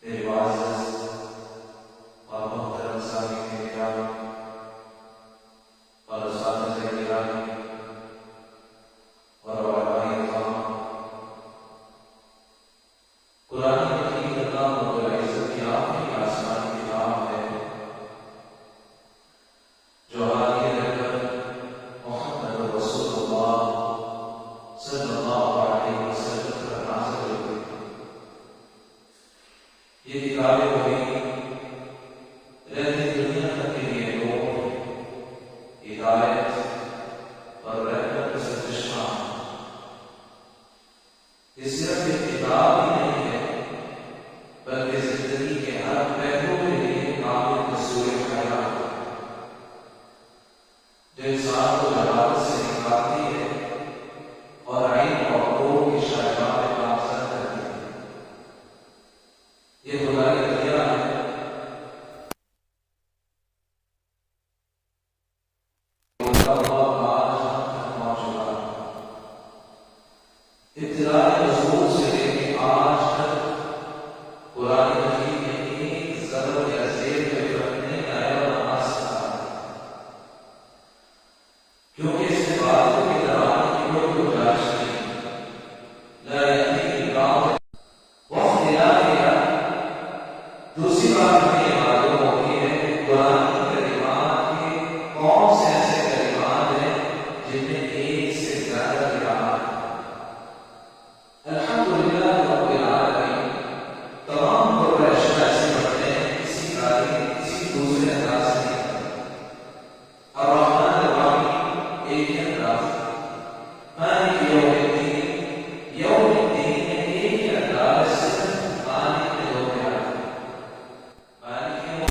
میرے معزز اور محترم سامعین کرام اور اساتذہ کرام اور علماء کرام، قرآن مجید اللہ رب العزت کی آخری آسمانی کتاب ہے جو حاضر ہے پر محمد رسول اللہ صلی اللہ علیہ وسلم پر نازل ہوئی۔ یہ کتابیں ہوئی رہتی دنیا تک کے لیے نور، ہدایت اور رحمت کا سرچشمہ۔ یہ صرف ایک کتاب ہی نہیں ہے بلکہ زندگی کے ہر پہلو کے لیے کامل دستور حیات ہے جو انسان کو جہالت سے نکالتی ہے اور علم اور نور کی شاہراہ میں گامزن کرتی ہے۔ یہ خدا کی عطیہ ہے۔ ابتدائی نزول سے لے کے آج تک قرآن مجید میں ایک ضرب یا زیر کے فرق نہیں آیا اور نہ آ سکتا ہے، کیونکہ اس میں باتوں کی درانے کی کوئی گنجائش نہیں۔ لا یأتی الباطل واختلافها۔ دوسری بات ہمیں یہ معلوم ہوتی ہے کہ قرآن کی کلمات کے کون سے ایسے کلمات ہیں جن میں ایک سے زیادہ قراءات ہیں۔ الحمدللہ رب العالمین، تمام قرآن اشیاء سے پڑھتے ہیں، کسی تاریخ کسی دوسرے انداز سے نہیں پڑھتے۔ الرحمن الرحیم ایک ہی انداز، مالک یوم الدین، یوم الدین میں ایک ہی انداز، صرف مالک میں دو پیار، مالک یوم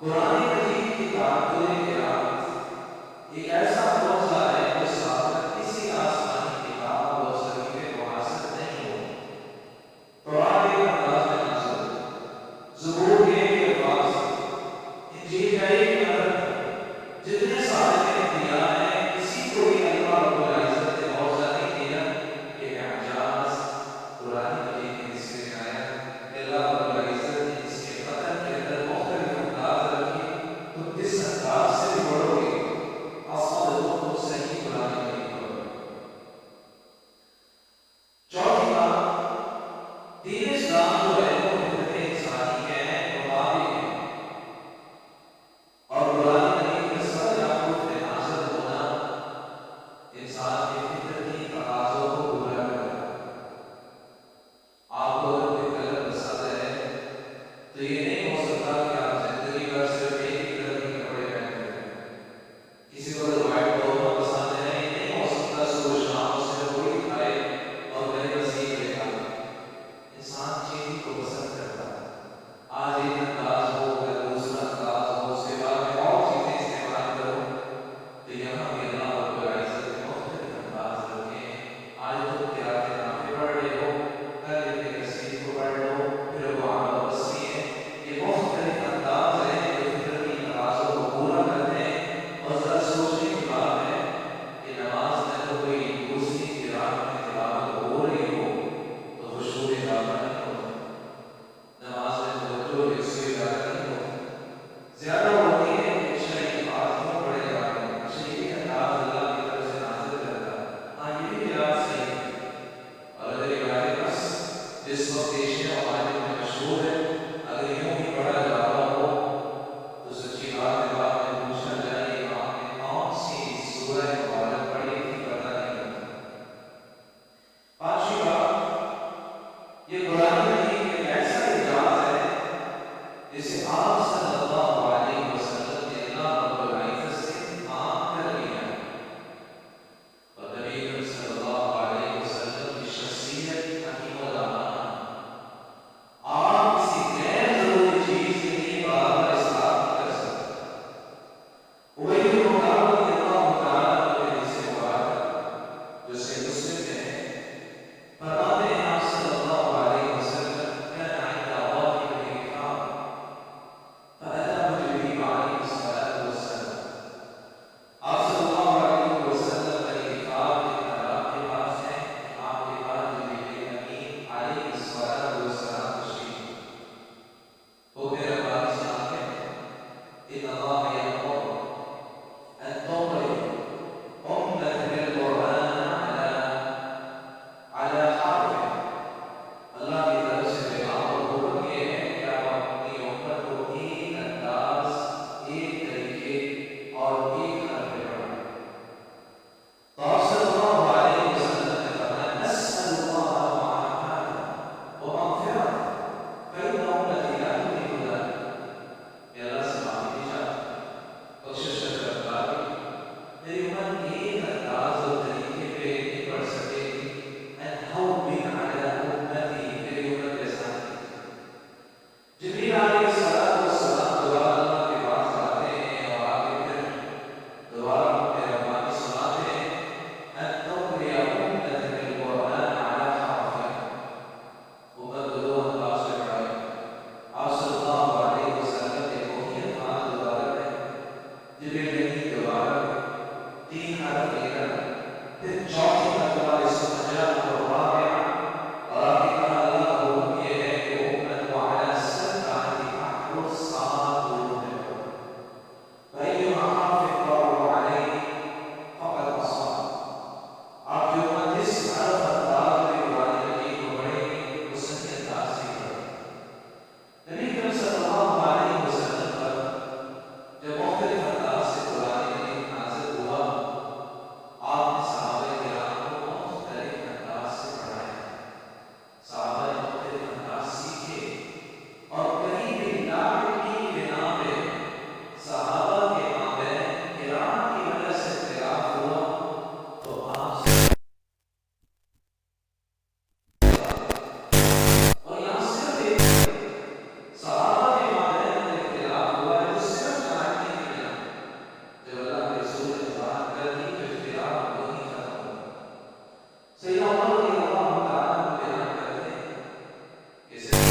قرآن مجید کی تعدد قرآت ایک ایسا معجزہ ہے جو سابقہ کسی آسمانی کتاب اور صحیفے کو حاصل نہیں ہوا۔ قرآن ایک انداز میں نازل ہوا، زبور کے ایک الفاظ سے، انجیل کا ایک نمبر تھا۔ جتنے سارے انبیاء ہیں کسی کو بھی اللہ رب العزت نے معجزہ نہیں دیا کہ اعجاز قرآن مجید کے حصے میں آیا کہ اللہ رب العزت نے اس کے قدر کے اندر مختلف انداز رکھے، تم جس انداز سے بھی پڑھو گے آسمان تو صحیح قرآن مجید پڑھو گے۔ چوتھی بات، دین اسلام جو ہے وہ فطرت انسانی کے مطابق ہے، اور قرآن مجید کے سر یعقوب میں نازل ہونا انسان کے فطرتی تقاضوں کو پورا کرتا ہے۔ آپ کو اگر کوئی کلر پسند ہے تو یہ نہیں ہو سکتا کہ آپ زندگی بھر صرف ایک ہی کلر کے کپڑے پہنتے رہیں۔ کسی کو اگر وائٹ قورمہ پسند ہے، یہ نہیں ہو سکتا صبح شام صرف وہی کھائے اور گھر بس یہی لے کھائے۔ انسان چیز کو پسند کرتا ہے، آج ایک انداز ہو کل دوسرا انداز ہو، اس کے بعد میں اور چیزیں استعمال کروں، تو یہاں بھی اللہ رب العزت نے مختلف انداز رکھے ہیں۔ آج تم قرأت نافع پڑھ رہے ہو، کل ابن کثیر کو پڑھ لو، پھر وہ عامہ بصری ہے، یہ مختلف انداز ہیں جو فطرتی تقاضوں کو پورا کرتے ہیں۔ اور ذرا سوچنے کی بات ہے کہ نماز میں تو کوئی دوسری قرأت میں تلاوت ہو رہی ہو تو خشوع اضافہ نہیں ہوتا، نماز میں توجہ یکسوئی زیادہ نہیں ہوتی، زیادہ ہوتی ہے کہ شرعی بات کیوں پڑھے جا رہے ہیں، شرعی انداز اللہ کی طرف سے نازل کرتا ہے۔ ہاں یہ بھی قرأت صحیح ہے، اور اگر یہ قرأت نفس جس وقت دیش ہمارے میں مشہور ہے، اگر یوں ہی پڑھا جا رہا ہو تو سچی بات ہے بعد میں پوچھا جائے کہ آپ نے کون سی سورہ مبارک پڑھی تھی، پتہ نہیں لگتا۔ پانچویں بات، یہ قرآن مجید ایک ایسا اعجاز ہے جسے آپ صلی اللہ علیہ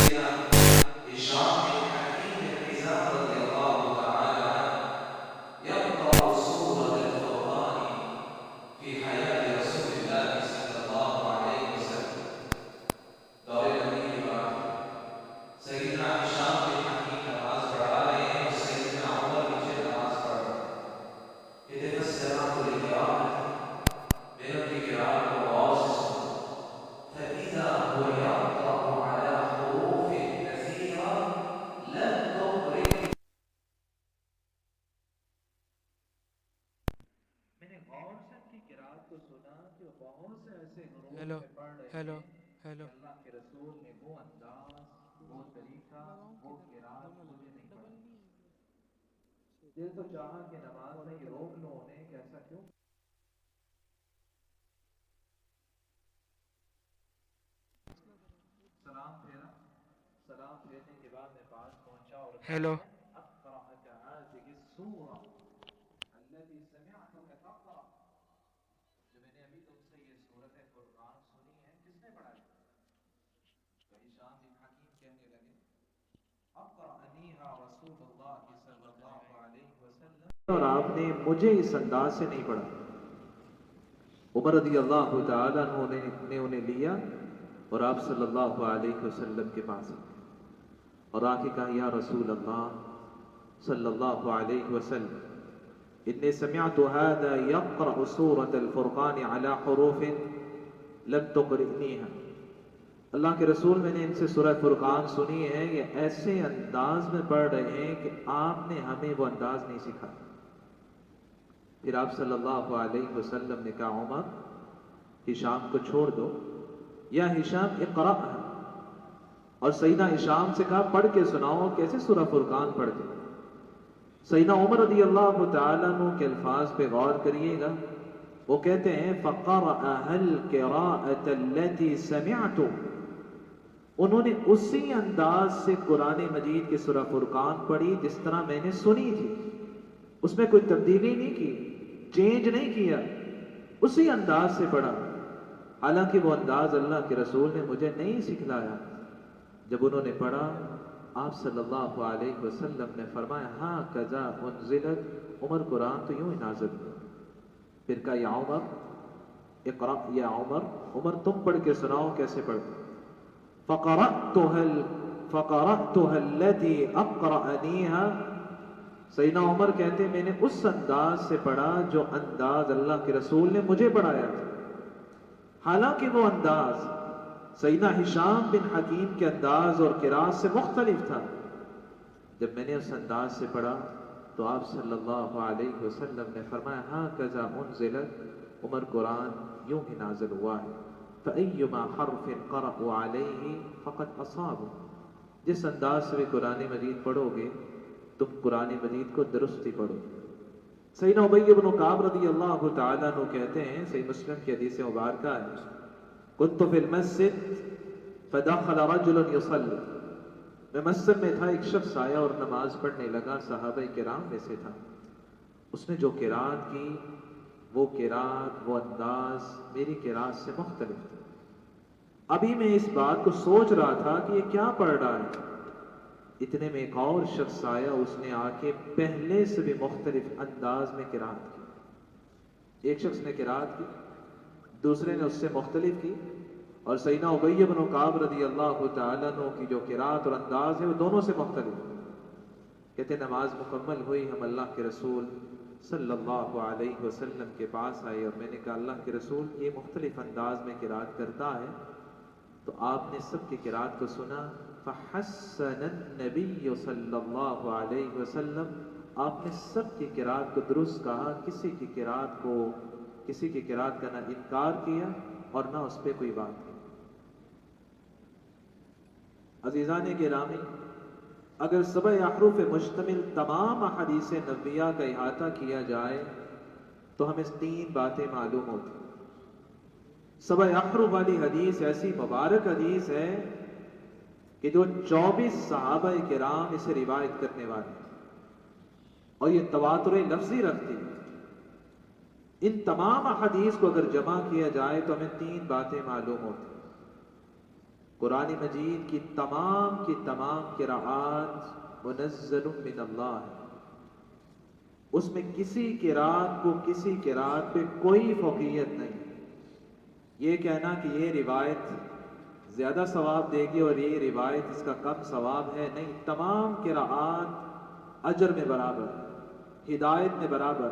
سیدنا ہشام بن حکیم بن حزام رضی اللہ تعالی عنہ يقرأ سورة الفرقان في حياة رسول الله صلى الله عليه وسلم. دور نبی کے بعد سیدنا ہشام بن حکیم نماز پڑھا رہے ہیں اور سیدنا عمر پیچھے نماز پڑھ رہے ہیں. يتفسران للقراءة من القراءة والواصل فإذا هو يقرأ على حروف كثيرة لم تخرج. میں نے غور سے ان کی قرات کو سنا کہ وہ بہت سے ایسے حروف میں پڑھ رہے ہیں کہ اللہ کے رسول نے وہ انداز، وہ طریقہ، وہ قرات مجھے نہیں پڑھا. دل تو چاہا کہ نماز میں یہ روک لو انہیں کہ ایسا کیوں. سلام پھیرا، سلام پھیرنے کے بعد میں پاس پہنچا اور ہیلو اقرأك هذه السورة التي سمعتك تقرأ. جو میں نے ابھی تم سے یہ سورت قرآن سنی ہے کس نے پڑھائی؟ تو ہشام بن حکیم کہنے لگے اقرأنیہا رسول اللہ صلی اللہ علیہ وسلم، اور آپ نے مجھے اس انداز سے نہیں پڑھا. عمر رضی اللہ تعالیٰ عنہ نے انہیں لیا اور آپ صلی اللہ علیہ وسلم کے پاس اور آ کے کہا یا رسول اللہ صلی اللہ علیہ وسلم انی سمعت هذا يقرأ سورة الفرقان على حروف لم تقرئنیها. اللہ کے رسول میں نے ان سے سورہ فرقان سنی ہے، یہ ایسے انداز میں پڑھ رہے ہیں کہ آپ نے ہمیں وہ انداز نہیں سکھایا. پھر آپ صلی اللہ علیہ وسلم نے کہا عمر ہشام کو چھوڑ دو، یا ہشام اقرأ، اور سیدنا ہشام سے کہا پڑھ کے سناؤ کیسے سورہ فرقان پڑھتے. سیدنا عمر رضی اللہ تعالیٰ عنہ کے الفاظ پہ غور کریے گا. وہ کہتے ہیں فَقَرَأَهَا الْقِرَاءَةَ الَّتِي سَمِعْتُ، انہوں نے اسی انداز سے قرآن مجید کی سورہ فرقان پڑھی جس طرح میں نے سنی تھی. اس میں کوئی تبدیلی نہیں کی، چینج نہیں کیا، اسی انداز سے پڑھا. حالانکہ وہ انداز اللہ کے رسول نے مجھے نہیں سکھلایا. جب انہوں نے پڑھا آپ صلی اللہ علیہ وسلم نے فرمایا ہاں کذا انزلت، عمر قرآن تو یوں ہی نازل ہوا. پھر کہا یا عمر اقرأ یا عمر، عمر تم پڑھ کے سناؤ کیسے پڑھتے. فقرأتها التي اقرأنيها، سیدنا عمر کہتے میں نے اس انداز سے پڑھا جو انداز اللہ کے رسول نے مجھے پڑھایا تھا. حالانکہ وہ انداز سیدنا ہشام بن حکیم کے انداز اور قرات سے مختلف تھا. جب میں نے اس انداز سے پڑھا تو آپ صلی اللہ علیہ وسلم نے فرمایا ہاں کذا انزلت، عمر قرآن یوں ہی نازل ہوا ہے. فَأَيُّمَا حَرْفٍ قَرَأُوا عَلَيْهِ فَقَدْ أَصَابُوا، جس انداز سے قرآن مجید پڑھو گے تم قرآن مجید کو درست ہی پڑھو. سیدنا ابی بن کعب رضی اللہ تعالیٰ عنہ کہتے ہیں، صحیح مسلم کی حدیث مبارکہ ہے، كنت في المسجد فدخل رجل يصلي، میں مسجد میں تھا، ایک شخص آیا اور نماز پڑھنے لگا، صحابہ کرام میں سے تھا. اس نے جو قرات کی وہ قرات، وہ انداز میری قرات سے مختلف تھا. ابھی میں اس بات کو سوچ رہا تھا کہ یہ کیا پڑھ رہا ہے. اتنے میں ایک اور شخص آیا، اس نے آ کے پہلے سے بھی مختلف انداز میں قرات کی. ایک شخص نے قرات کی، دوسرے نے اس سے مختلف کی، اور سیدنا ابی بن کعب رضی اللہ تعالیٰ عنہ کی جو قرات اور انداز ہے وہ دونوں سے مختلف. کہتے نماز مکمل ہوئی، ہم اللہ کے رسول صلی اللہ علیہ وسلم کے پاس آئے اور میں نے کہا اللہ کے رسول یہ مختلف انداز میں قرات کرتا ہے، تو آپ نے سب کی قرات کو سنا. فحسن النبی صلی اللہ علیہ وسلم، آپ نے سب کی قرات کو درست کہا، کسی کی قرات کا نہ انکار کیا اور نہ اس پہ کوئی بات کی. عزیزان گرامی، اگر سبع احرف مشتمل تمام احادیث نبویہ کا احاطہ کیا جائے تو ہمیں 3 باتیں معلوم ہوتی. سبع احرف والی حدیث ایسی مبارک حدیث ہے کہ جو 24 صحابہ کرام اسے روایت کرنے والے ہیں اور یہ تواتر لفظی رکھتی ہے. ان تمام احادیث کو اگر جمع کیا جائے تو ہمیں 3 باتیں معلوم ہوتی. قرآن مجید کی تمام قراءات منزل من اللہ ہے، اس میں کسی قراءت کو کسی قراءت پہ کوئی فوقیت نہیں۔ یہ کہنا کہ یہ روایت زیادہ ثواب دے گی اور یہ روایت اس کا کم ثواب ہے، نہیں، تمام قراءات اجر میں برابر، ہدایت میں برابر،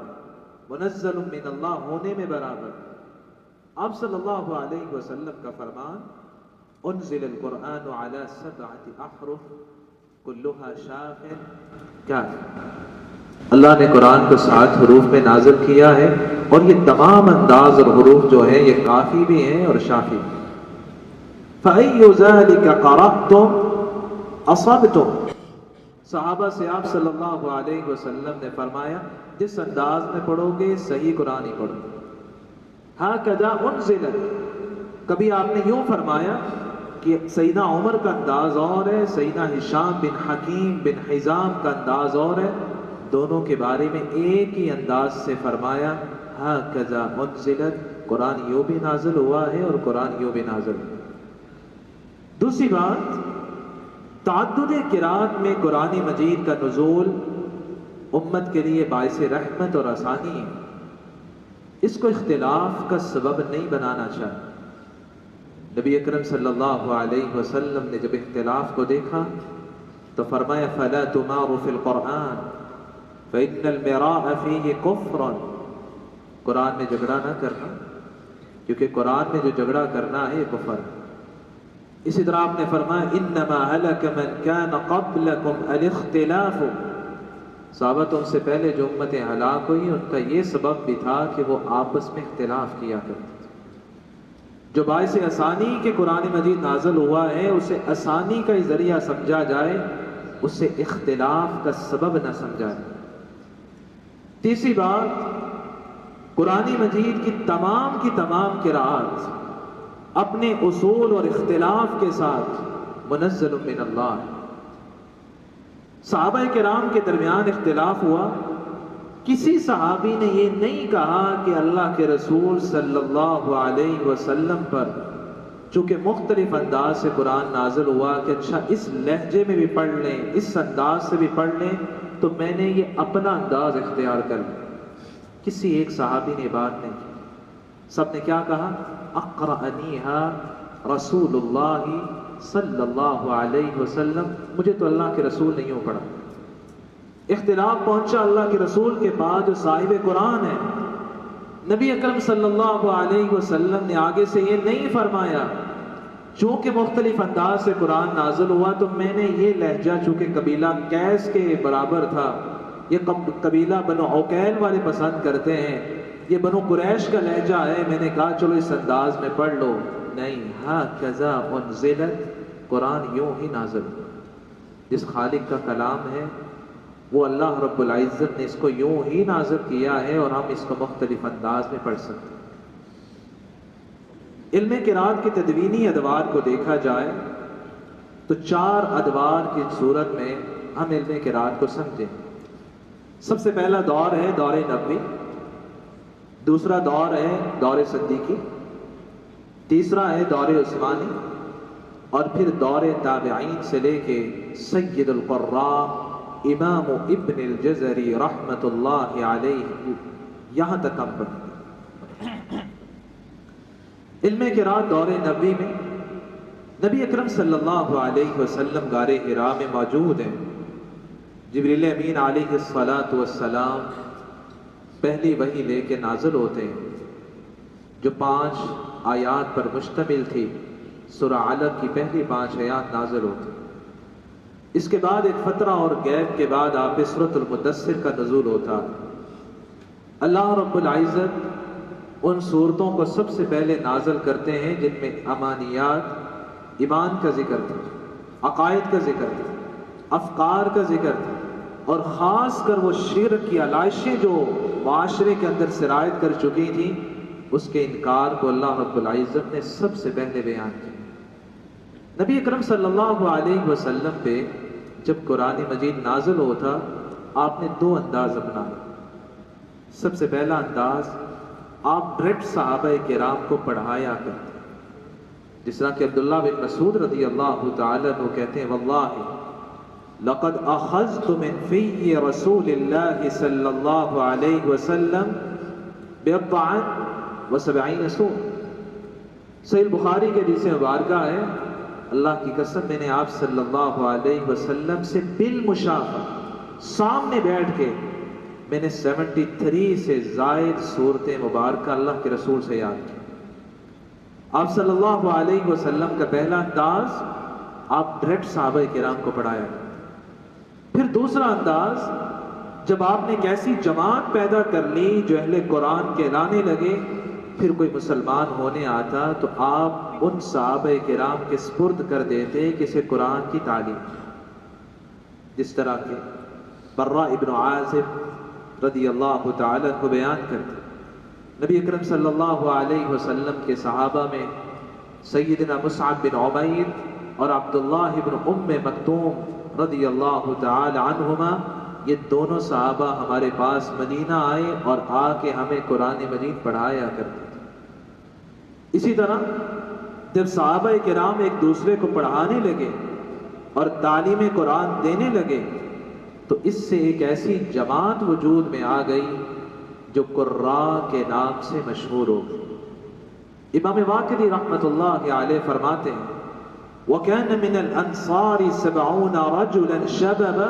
منزل من اللہ ہونے میں برابر۔ آپ صلی اللہ علیہ وسلم کا فرمان، انزل القرآن علی 7 احرف کلھا شاف، کیا ہے؟ اللہ نے قرآن کو 7 حروف میں نازل کیا ہے، اور یہ تمام انداز اور حروف جو ہیں یہ کافی بھی ہیں اور شافی۔ فَأَيُّ ذَلِكَ قَرَأْتُمْ أَصَبْتُمْ، صحابہ سے آپ صلی اللہ علیہ وسلم نے فرمایا جس انداز میں پڑھو گے صحیح قرآن ہی پڑھو۔ هَكَذَا أُنزِلَتْ، کبھی آپ نے یوں فرمایا کہ سیدنا عمر کا انداز اور ہے، سیدنا ہشام بن حکیم بن حزام کا انداز اور ہے، دونوں کے بارے میں ایک ہی انداز سے فرمایا ہَكَذَا أُنزِلَتْ، قرآن یوں بھی نازل ہوا ہے اور قرآن یوں بھی نازل ہوا۔ دوسری بات، تعدد قراءت میں قرآن مجید کا نزول امت کے لیے باعث رحمت اور آسانی ہے، اس کو اختلاف کا سبب نہیں بنانا چاہیے۔ نبی اکرم صلی اللہ علیہ وسلم نے جب اختلاف کو دیکھا تو فرمایا فَلَا تُمَارُ فِي الْقُرْآنِ فَإِنَّ الْمِرَاءَ فِيهِ كُفْرٌ، قرآن میں جھگڑا نہ کرنا، کیونکہ قرآن میں جو جھگڑا کرنا ہے یہ کفر ہے۔ اسی طرح آپ نے فرمایا انما هلك من كان قبلكم الاختلاف، صحابہ تم سے پہلے جو امتیں ہلاک ہوئی ان کا یہ سبب بھی تھا کہ وہ آپس میں اختلاف کیا کرتے تھے۔ جو باعث آسانی کہ قرآن مجید نازل ہوا ہے اسے آسانی کا ذریعہ سمجھا جائے، اسے اختلاف کا سبب نہ سمجھا جائے۔ تیسری بات، قرآن مجید کی تمام قراءات اپنے اصول اور اختلاف کے ساتھ منزل من اللہ ہے۔ صحابہ کرام کے درمیان اختلاف ہوا، کسی صحابی نے یہ نہیں کہا کہ اللہ کے رسول صلی اللہ علیہ وسلم پر چونکہ مختلف انداز سے قرآن نازل ہوا کہ اچھا اس لہجے میں بھی پڑھ لیں، اس انداز سے بھی پڑھ لیں، تو میں نے یہ اپنا انداز اختیار کر لیا۔ کسی ایک صحابی نے بات نہیں کی، سب نے کیا کہا؟ اقرأنیہا رسول اللہ صلی اللہ علیہ وسلم، مجھے تو اللہ کے رسول نے یوں پڑھا۔ اختلاف پہنچا اللہ کے رسول کے پاس جو صاحب قرآن ہے، نبی اکرم صلی اللہ علیہ وسلم نے آگے سے یہ نہیں فرمایا چونکہ مختلف انداز سے قرآن نازل ہوا تو میں نے یہ لہجہ چونکہ قبیلہ قیس کے برابر تھا، یہ قبیلہ بنو عقیل والے پسند کرتے ہیں، یہ بنو قریش کا لہجہ ہے، میں نے کہا چلو اس انداز میں پڑھ لو۔ نہیں، ہَكَذَا أُنزِلَتْ، قرآن یوں ہی نازل ہوا۔ جس خالق کا کلام ہے وہ اللہ رب العزت نے اس کو یوں ہی نازل کیا ہے اور ہم اس کو مختلف انداز میں پڑھ سکتے ہیں۔ علم قرات کے تدوینی ادوار کو دیکھا جائے تو 4 ادوار کی صورت میں ہم علم قرات کو سمجھیں۔ سب سے پہلا دور ہے دور نبوی، دوسرا دور ہے دور صدیقی، تیسرا ہے دور عثمانی، اور پھر دور تابعین سے لے کے سید القراء امام ابن الجزری رحمت اللہ علیہ یہاں تک ہم پڑھیں۔ علم قرات دور نبوی میں نبی اکرم صلی اللہ علیہ وسلم غار حرا میں موجود ہیں، جبریل امین علیہ الصلاۃ والسلام پہلی وحی لے کے نازل ہوتے ہیں جو 5 آیات پر مشتمل تھی۔ سورہ علق کی پہلی 5 آیات نازل ہوتی، اس کے بعد ایک فترہ اور گیپ کے بعد آپ سورۃ المدثر کا نزول ہوتا۔ اللہ رب العزت ان صورتوں کو سب سے پہلے نازل کرتے ہیں جن میں امانیات، ایمان کا ذکر تھا، عقائد کا ذکر تھا، افکار کا ذکر تھا، اور خاص کر وہ شرک کی علائشیں جو معاشرے کے اندر سرایت کر چکی تھیں اس کے انکار کو اللہ رب العزت نے سب سے پہلے بیان کیا۔ نبی اکرم صلی اللہ علیہ وسلم پہ جب قرآن مجید نازل ہوتا آپ نے 2 انداز اپنائے۔ سب سے پہلا انداز، آپ ڈائریکٹ صحابہ کرام کو پڑھایا کرتے، جس طرح کہ عبداللہ بن مسعود رضی اللہ تعالیٰ عنہ کہتے ہیں واللہ لقد اخذت من في رسول الله صلی اللہ علیہ وسلم بضعا و70 سورة. صحیح بخاری کے حدیث مبارکہ ہے اللہ کی قسم میں نے آپ صلی اللہ علیہ وسلم سے بالمشافہ سامنے بیٹھ کے میں نے 73 سے زائد صورتیں مبارکہ اللہ کے رسول سے یاد کی. آپ صلی اللہ علیہ وسلم کا پہلا انداز آپ ڈائریکٹ صحابہ کرام کو پڑھایا. پھر دوسرا انداز جب آپ نے ایک ایسی جماعت پیدا کر لی جو اہل قرآن کہلانے لگے، پھر کوئی مسلمان ہونے آتا تو آپ ان صحابہ کرام کے سپرد کر دیتے کسی قرآن کی تعلیم. جس طرح کے براء ابن عازب رضی اللہ تعالیٰ کو بیان کرتے نبی اکرم صلی اللہ علیہ وسلم کے صحابہ میں سیدنا مصعب بن عمیر اور عبداللہ بن ام مکتوم رضی اللہ تعالی عنہما، یہ دونوں صحابہ ہمارے پاس مدینہ آئے اور آ کے ہمیں قرآن مجید پڑھایا کرتے تھے. اسی طرح جب صحابہ کرام ایک دوسرے کو پڑھانے لگے اور تعلیم قرآن دینے لگے تو اس سے ایک ایسی جماعت وجود میں آ گئی جو قراء کے نام سے مشہور ہو گئی. امام واقدی رحمۃ اللہ علیہ فرماتے ہیں وَكَانَ مِنَ الْأَنصَارِ 70 رَجُلًا شَبَبًا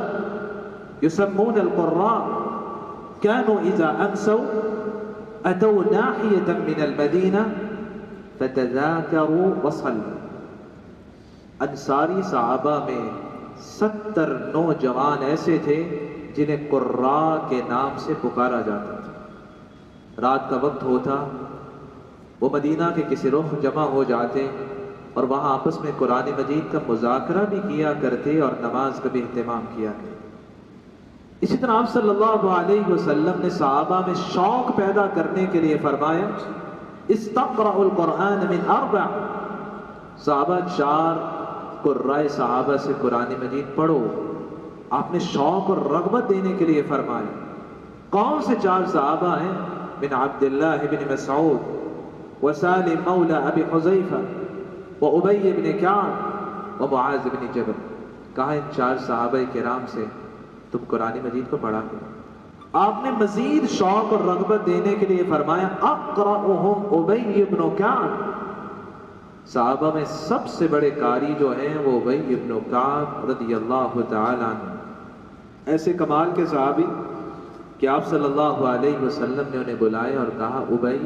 يُسَمُّونَ الْقُرَّاءَ كَانُوا إِذَا أَمْسَوْا أَتَوْا نَاحِيَةً مِنَ الْمَدِينَةِ فَتَذَاكَرُوا وَصَلُّوا. انصاری صحابہ میں 70 نوجوان ایسے تھے جنہیں قراء کے نام سے پکارا جاتا تھا. رات کا وقت ہوتا وہ مدینہ کے کسی رخ جمع ہو جاتے اور وہاں آپس میں قرآن مجید کا مذاکرہ بھی کیا کرتے اور نماز کا بھی اہتمام کیا کرتے. اسی طرح آپ صلی اللہ علیہ وسلم نے صحابہ میں شوق پیدا کرنے کے لیے فرمایا استقرأوا القرآن من 4. صحابہ 4 قرائے صحابہ سے قرآن مجید پڑھو. آپ نے شوق اور رغبت دینے کے لیے فرمایا. کون سے 4 صحابہ ہیں؟ من عبداللہ بن مسعود وسالم مولا ابی حذیفہ وابی بن کعب ومعاذ بن جبل. کہا ان 4 صحابہ کرام سے تم قرآن مجید کو پڑھا کرو. آپ نے مزید شوق اور رغبت دینے کے لیے فرمایا اقرأہم ابی بن کعب. صحابہ میں سب سے بڑے قاری جو ہیں وہ ابی بن کعب رضی اللہ تعالی عنہ. ایسے کمال کے صحابی کہ آپ صلی اللہ علیہ وسلم نے انہیں بلایا اور کہا ابی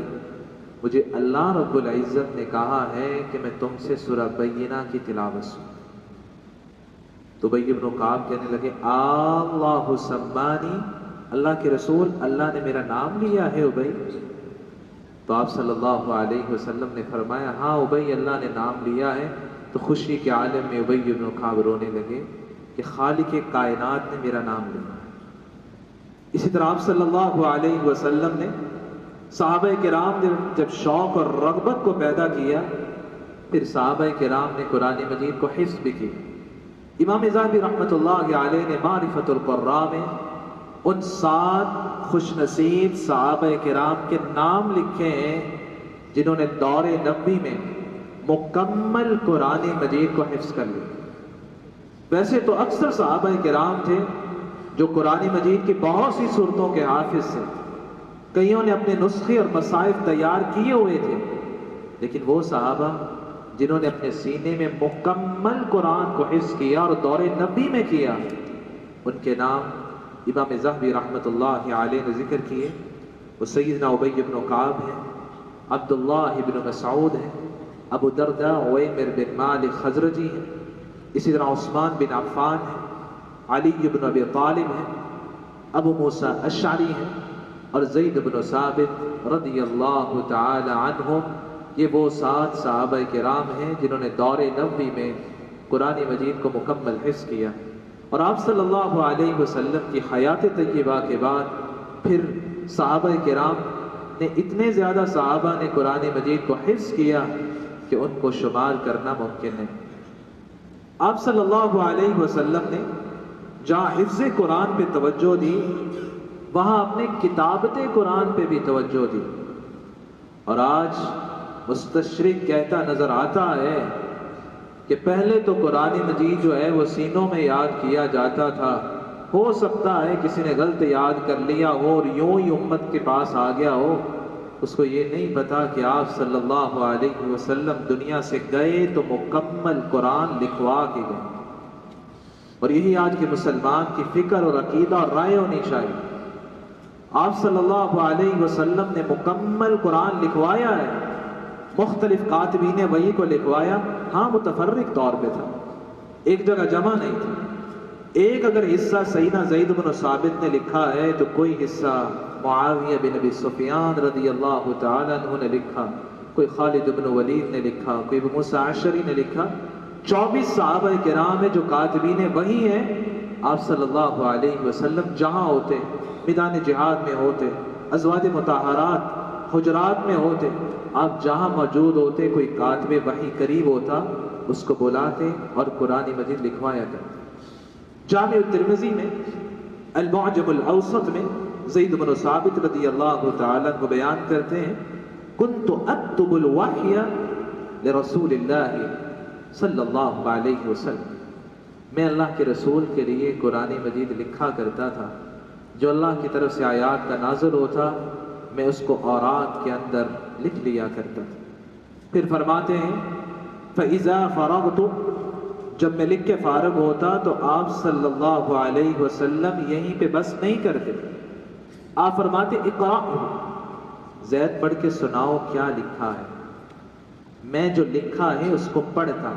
مجھے اللہ رب العزت نے کہا ہے کہ میں تم سے سورہ بینہ کی تلاوت سنوں. تو ابی بن کعب کہنے لگے اللہ سمانی، اللہ کے رسول اللہ نے میرا نام لیا ہے ابی؟ تو آپ صلی اللہ علیہ وسلم نے فرمایا ہاں ابی اللہ نے نام لیا ہے. تو خوشی کے عالم میں ابی بن کعب رونے لگے کہ خالق کائنات نے میرا نام لیا. اسی طرح آپ صلی اللہ علیہ وسلم نے صحابہ کرام نے جب شوق اور رغبت کو پیدا کیا پھر صحابہ کرام نے قرآن مجید کو حفظ بھی کی. امام ذہبی رحمۃ اللہ علیہ نے معرفت القراء میں ان 7 خوش نصیب صحابہ کرام کے نام لکھے ہیں جنہوں نے دور نبوی میں مکمل قرآن مجید کو حفظ کر لیا. ویسے تو اکثر صحابہ کرام تھے جو قرآن مجید کی بہت سی صورتوں کے حافظ تھے. کئیوں نے اپنے نسخے اور مصائف تیار کیے ہوئے تھے، لیکن وہ صحابہ جنہوں نے اپنے سینے میں مکمل قرآن کو حفظ کیا اور دور نبی میں کیا، ان کے نام امام ذہبی رحمۃ اللہ علیہ نے ذکر کیے. وہ سیدنا ابی بن کعب ہیں، عبداللہ بن مسعود ہیں، ابو درداء عویمر بن مالک خزرجی ہیں، اسی طرح عثمان بن عفان ہیں، علی بن ابی طالب ہیں، ابو موسیٰ اشعری ہیں اور زید بن ثابت رضی اللہ تعالی عنہم. یہ وہ 7 صحابہ کرام ہیں جنہوں نے دور نبوی میں قرآن مجید کو مکمل حفظ کیا. اور آپ صلی اللہ علیہ وسلم کی حیات طیبہ کے بعد پھر صحابہ کرام نے اتنے زیادہ صحابہ نے قرآن مجید کو حفظ کیا کہ ان کو شمار کرنا ممکن ہے. آپ صلی اللہ علیہ وسلم نے جہاں حفظ قرآن پہ توجہ دی وہاں اپنے کتابت قرآن پہ بھی توجہ دی. اور آج مستشرق کہتا نظر آتا ہے کہ پہلے تو قرآن مجید جو ہے وہ سینوں میں یاد کیا جاتا تھا، ہو سکتا ہے کسی نے غلط یاد کر لیا ہو اور یوں ہی امت کے پاس آ گیا ہو، اس کو یہ نہیں پتا کہ آپ صلی اللہ علیہ وسلم دنیا سے گئے تو مکمل قرآن لکھوا کے گئے۔ اور یہی آج کے مسلمان کی فکر اور عقیدہ اور رائے ہونی چاہیے۔ آپ صلی اللہ علیہ وسلم نے مکمل قرآن لکھوایا ہے، مختلف کاتبین وحی کو لکھوایا، ہاں متفرق طور پہ تھا، ایک جگہ جمع نہیں تھا۔ ایک اگر حصہ سیدنا زید بن ثابت نے لکھا ہے تو کوئی حصہ معاویہ بن ابی سفیان رضی اللہ تعالیٰ عنہ نے لکھا، کوئی خالد بن ولید نے لکھا، کوئی ابو موسیٰ اشعری نے لکھا۔ 24 صحابہ کرام میں جو کاتبین وحی ہیں، آپ صلی اللہ علیہ وسلم جہاں ہوتے، میدان جہاد میں ہوتے، ازواج مطہرات حجرات میں ہوتے، آپ جہاں موجود ہوتے، کوئی کاتب وحی قریب ہوتا، اس کو بلاتے اور قرآن مجید لکھوایا کرتے۔ جامع الترمذی میں المعجم الاوسط میں زید بن ثابت رضی اللہ تعالیٰ کو بیان کرتے ہیں، کنت اکتب الوحی لرسول اللہ صلی اللہ علیہ وسلم، میں اللہ کے رسول کے لیے قرآن مجید لکھا کرتا تھا، جو اللہ کی طرف سے آیات کا نازل ہوتا میں اس کو اوراق کے اندر لکھ لیا کرتا تھا۔ پھر فرماتے ہیں فَإِذَا فَرَغْتُ، جب میں لکھ کے فارغ ہوتا تو آپ صلی اللہ علیہ وسلم یہیں پہ بس نہیں کرتے، آپ فرماتے اقرأ، زید پڑھ کے سناؤ کیا لکھا ہے۔ میں جو لکھا ہے اس کو پڑھتا،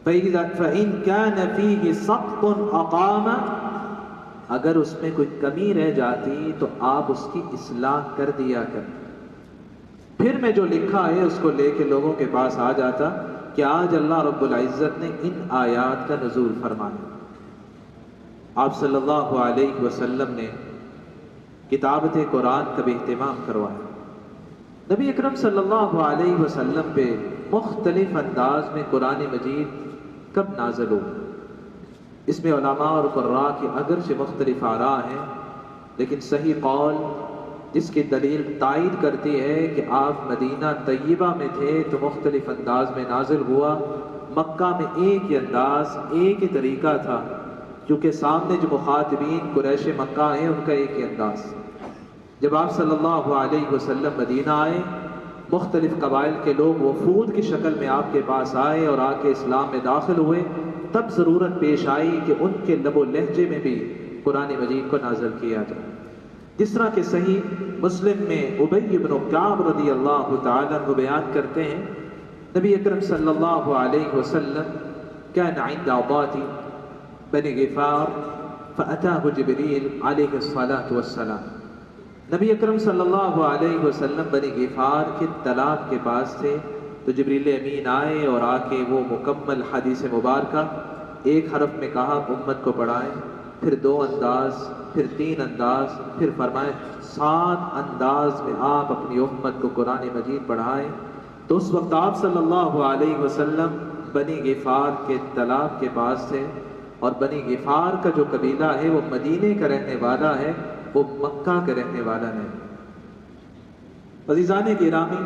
فَإِن كَانَ فِيهِ سَقْطٌ أَقَامَ، اگر اس میں کوئی کمی رہ جاتی تو آپ اس کی اصلاح کر دیا کرتے۔ پھر میں جو لکھا ہے اس کو لے کے لوگوں کے پاس آ جاتا کہ آج اللہ رب العزت نے ان آیات کا نزول فرمایا۔ آپ صلی اللہ علیہ وسلم نے کتابت قرآن کا بھی اہتمام کروایا۔ نبی اکرم صلی اللہ علیہ وسلم پہ مختلف انداز میں قرآن مجید کب نازل ہو، اس میں علماء اور قراء کی اگرچہ مختلف آراء ہیں، لیکن صحیح قول جس کی دلیل تائید کرتی ہے کہ آپ مدینہ طیبہ میں تھے تو مختلف انداز میں نازل ہوا، مکہ میں ایک ہی انداز ایک ہی طریقہ تھا، کیونکہ سامنے جو مخاطبین قریش مکہ ہیں ان کا ایک ہی انداز۔ جب آپ صلی اللہ علیہ وسلم مدینہ آئے، مختلف قبائل کے لوگ وفود کی شکل میں آپ کے پاس آئے اور آ کے اسلام میں داخل ہوئے، تب ضرورت پیش آئی کہ ان کے لب و لہجے میں بھی قرآن مجید کو نازل کیا جائے۔ جس طرح کہ صحیح مسلم میں ابی بن کعب رضی اللہ تعالیٰ عنہ بیان کرتے ہیں، نبی اکرم صلی اللہ علیہ وسلم كان عند عضات بني غفار فأتاه جبریل علیہ الصلاۃ والسلام، نبی اکرم صلی اللہ علیہ وسلم بنی غفار کے طلاق کے پاس تھے تو جبریل امین آئے اور آ کے وہ مکمل حدیث مبارکہ ایک حرف میں کہا امت کو پڑھائیں، پھر 2 انداز، پھر 3 انداز، پھر فرمائے 7 انداز میں آپ اپنی امت کو قرآن مجید پڑھائیں۔ تو اس وقت آپ صلی اللہ علیہ وسلم بنی غفار کے طلاق کے پاس تھے، اور بنی غفار کا جو قبیلہ ہے وہ مدینے کا رہنے والا ہے، وہ مکہ کا رہنے والا نہیں۔ عزیزان گرامی،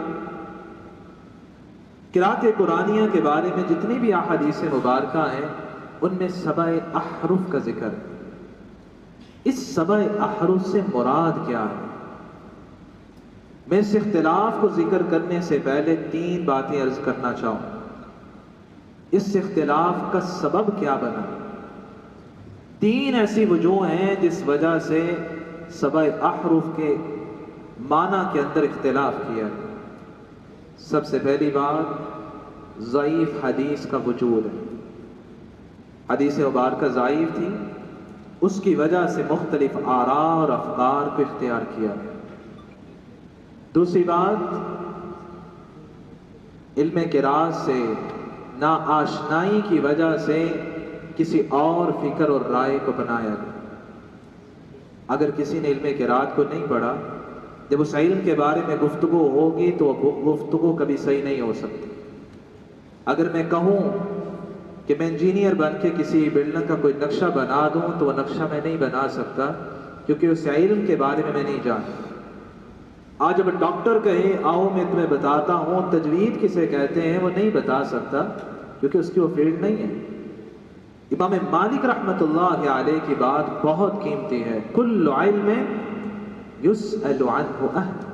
قرأت قرآنیہ کے بارے میں جتنی بھی احادیث مبارکہ ہیں ان میں 7 احرف کا ذکر ہے۔ اس 7 احرف سے مراد کیا ہے؟ میں اس اختلاف کو ذکر کرنے سے پہلے 3 باتیں عرض کرنا چاہوں۔ اس اختلاف کا سبب کیا بنا؟ 3 ایسی وجوہ ہیں جس وجہ سے 7 احرف کے معنی کے اندر اختلاف کیا ہے۔ سب سے پہلی بات، ضعیف حدیث کا وجود ہے۔ حدیث مبارکہ ضعیف تھی، اس کی وجہ سے مختلف آراء اور افکار کو اختیار کیا گیا۔ دوسری بات، علم قرأت سے ناآشنائی کی وجہ سے کسی اور فکر اور رائے کو بنایا گیا۔ اگر کسی نے علم قرأت کو نہیں پڑھا، جب اس علم کے بارے میں گفتگو ہوگی تو وہ گفتگو کبھی صحیح نہیں ہو سکتی۔ اگر میں کہوں کہ میں انجینئر بن کے کسی بلڈنگ کا کوئی نقشہ بنا دوں تو وہ نقشہ میں نہیں بنا سکتا، کیونکہ اس علم کے بارے میں نہیں جانتا۔ آج اب ڈاکٹر کہے آؤ میں تمہیں بتاتا ہوں تجوید کسے کہتے ہیں، وہ نہیں بتا سکتا کیونکہ اس کی وہ فیلڈ نہیں ہے۔ امام مالک رحمۃ اللہ علیہ کی بات بہت قیمتی ہے، کل علم یسأل عنہ اہل۔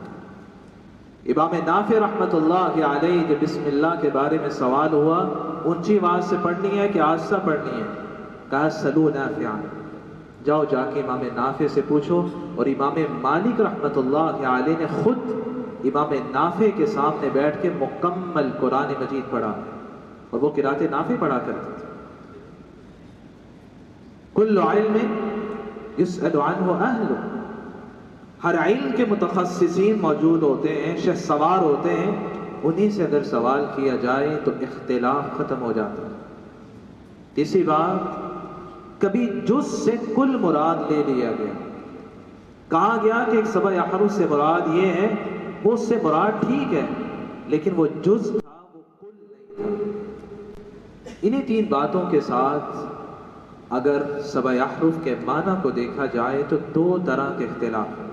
امام نافع رحمۃ اللہ علیہ جب بسم اللہ کے بارے میں سوال ہوا، اونچی آواز سے پڑھنی ہے کہ آہستہ پڑھنی ہے؟ کہا سلو نافعا، جاؤ جا کے امام نافع سے پوچھو۔ اور امام مالک رحمۃ اللہ علیہ نے خود امام نافع کے سامنے بیٹھ کے مکمل قرآن مجید پڑھا، اور وہ قرأت نافع پڑھا کرتے تھے۔ کل علم یسأل عنہ اہل، ہر علم کے متخصصین موجود ہوتے ہیں، شہ سوار ہوتے ہیں، انہی سے اگر سوال کیا جائے تو اختلاف ختم ہو جاتا ہے۔ تیسری بات، کبھی جز سے کل مراد لے لیا گیا، کہا گیا کہ ایک سبع احرف سے مراد یہ ہے، وہ اس سے مراد ٹھیک ہے لیکن وہ جز تھا، وہ کل نہیں تھا۔ انہی تین باتوں کے ساتھ اگر سبع احرف کے معنی کو دیکھا جائے تو دو طرح کے اختلاف ہیں۔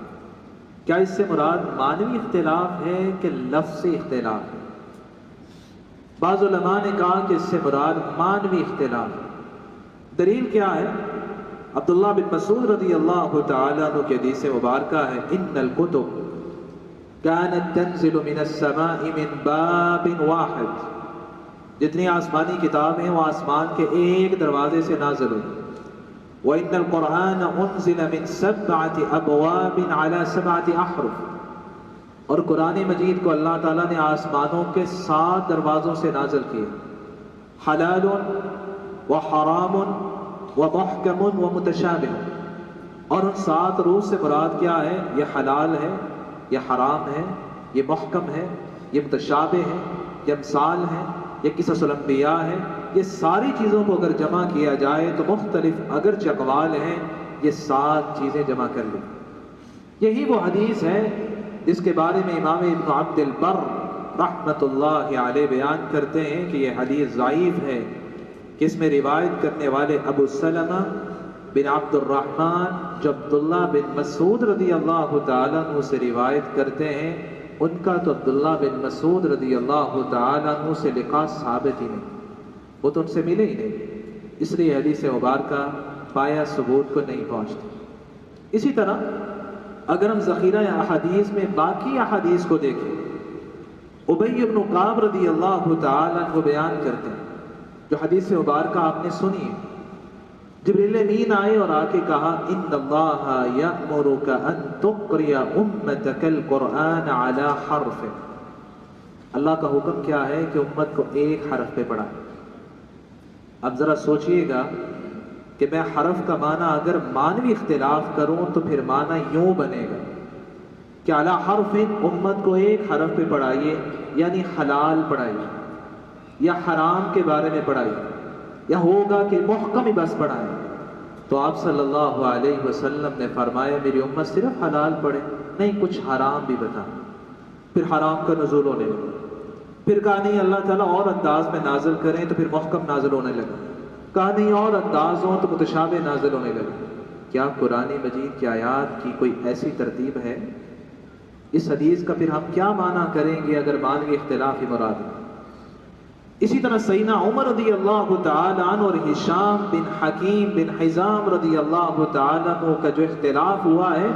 کیا اس سے مراد معنوی اختلاف ہے کہ لفظی اختلاف ہے؟ بعض علماء نے کہا کہ اس سے مراد معنوی اختلاف ہے۔ دلیل کیا ہے؟ عبداللہ بن مسعود رضی اللہ تعالیٰ عنہ کی حدیث مبارکہ ہے، ان الکتب كانت تنزل من السماء من باب واحد، جتنی آسمانی کتابیں وہ آسمان کے ایک دروازے سے نازل ہوئی۔ وَإِنَّ الْقُرْآنَ أُنزِلَ مِن 7 أَبْوَابٍ عَلَى 7 أَحْرُفٍ، اور قرآن مجید کو اللہ تعالیٰ نے آسمانوں کے 7 دروازوں سے نازل کیا، حلال وحرام ومحکم ومتشابہ، اور ان 7 روح سے مراد کیا ہے؟ یہ حلال ہے، یہ حرام ہے، یہ محکم ہے، یہ متشابہ ہے، یہ امثال ہے، یہ قصص الانبیاء ہے۔ یہ ساری چیزوں کو اگر جمع کیا جائے تو مختلف اگرچہ اقوال ہیں، یہ 7 چیزیں جمع کر لیں۔ یہی وہ حدیث ہے جس کے بارے میں امام ابن عبد البر رحمۃ اللہ علیہ بیان کرتے ہیں کہ یہ حدیث ضعیف ہے، کہ اس میں روایت کرنے والے ابو سلمہ بن عبد الرحمن جو عبداللہ بن مسعود رضی اللہ تعالیٰ عنہ سے روایت کرتے ہیں، ان کا تو عبداللہ بن مسعود رضی اللہ تعالیٰ عنہ سے لقاء ثابت ہی نہیں، وہ تو ان سے ملے ہی نہیں، اس لیے حدیث مبارکہ پایا ثبوت کو نہیں پہنچتی۔ اسی طرح اگر ہم ذخیرہ احادیث میں باقی احادیث کو دیکھیں، ابی بن کعب رضی اللہ تعالیٰ عنہ بیان کرتے ہیں، جو حدیث مبارکہ آپ نے سنی ہے، جبریل امین آئے اور آ کے کہا ان اللہ یأمرک ان تقرئ امتک القرآن علی حرف، اللہ کا حکم کیا ہے کہ امت کو ایک حرف پہ پڑھائے۔ اب ذرا سوچئے گا کہ میں حرف کا معنی اگر معنوی اختلاف کروں تو پھر معنی یوں بنے گا کہ علی حرف، امت کو ایک حرف پہ پڑھائیے، یعنی حلال پڑھائیے یا حرام کے بارے میں پڑھائیے، یا ہوگا کہ محکم ہی بس پڑھائیں۔ تو آپ صلی اللہ علیہ وسلم نے فرمایا میری امت صرف حلال پڑھے، نہیں کچھ حرام بھی بتا۔ پھر حرام کا نزول ہونے لگا، پھر کہا نہیں اللہ تعالیٰ اور انداز میں نازل کریں تو پھر محکم نازل ہونے لگا، کہا نہیں اور انداز ہوں تو متشابہ نازل ہونے لگا۔ کیا قرآن مجید کی آیات کی کوئی ایسی ترتیب ہے؟ اس حدیث کا پھر ہم کیا معنی کریں گے اگر معنوی اختلاف ہی مراد ہے؟ اسی طرح سیدنا عمر رضی اللہ تعالیٰ عنہ اور ہشام بن حکیم بن حزام رضی اللہ تعالیٰ عنہ کا جو اختلاف ہوا ہے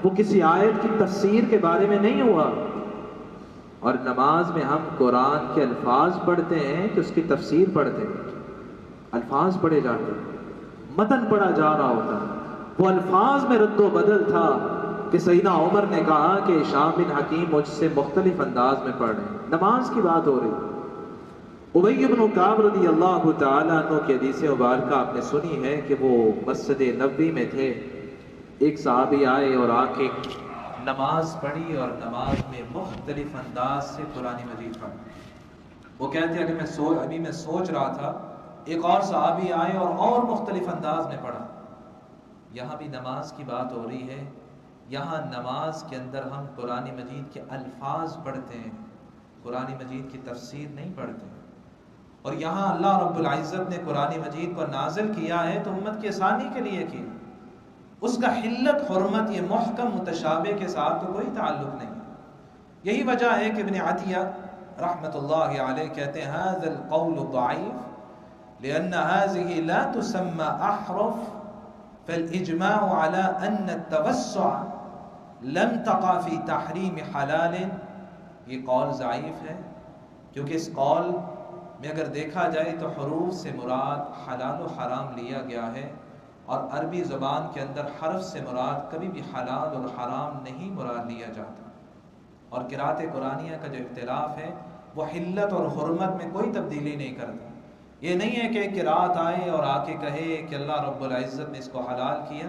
وہ کسی آیت کی تفسیر کے بارے میں نہیں ہوا۔ اور نماز میں ہم قرآن کے الفاظ پڑھتے ہیں کہ اس کی تفسیر پڑھتے ہیں، الفاظ پڑھے جاتے ہیں، متن پڑھا جا رہا ہوتا ہے، وہ الفاظ میں رد و بدل تھا کہ سیدنا عمر نے کہا کہ ہشام بن حکیم مجھ سے مختلف انداز میں پڑھ رہے ہیں، نماز کی بات ہو رہی۔ ابی بن کعب رضی اللہ تعالیٰ عنہ کی حدیث مبارکہ آپ نے سنی ہے کہ وہ مسجد نبوی میں تھے، ایک صحابی آئے اور آ کے نماز پڑھی اور نماز میں مختلف انداز سے قرآن مجید پڑھی۔ وہ کہتے ہیں کہ ابھی میں سوچ رہا تھا، ایک اور صحابی آئے اور مختلف انداز میں پڑھا۔ یہاں بھی نماز کی بات ہو رہی ہے، یہاں نماز کے اندر ہم قرآن مجید کے الفاظ پڑھتے ہیں، قرآن مجید کی تفسیر نہیں پڑھتے۔ اور یہاں اللہ رب العزت نے قرآن مجید کو نازل کیا ہے تو امت کی آسانی کے لیے کی، اس کا حلت حرمت یہ محکم متشابہ کے ساتھ تو کوئی تعلق نہیں۔ یہی وجہ ہے کہ ابن عطیہ رحمۃ اللہ علیہ کہتے ہیں هذا القول ضعیف لأن هذه لا تسمى أحرف فالإجماع على أن التوسع لم تقع في تحریم حلال. یہ قول ضعیف ہے کیونکہ اس قول میں اگر دیکھا جائے تو حروف سے مراد حلال و حرام لیا گیا ہے، اور عربی زبان کے اندر حرف سے مراد کبھی بھی حلال اور حرام نہیں مراد لیا جاتا. اور قرأت قرآنیہ کا جو اختلاف ہے وہ حلت اور حرمت میں کوئی تبدیلی نہیں کرتا. یہ نہیں ہے کہ ایک قرأت آئے اور آ کے کہے کہ اللہ رب العزت نے اس کو حلال کیا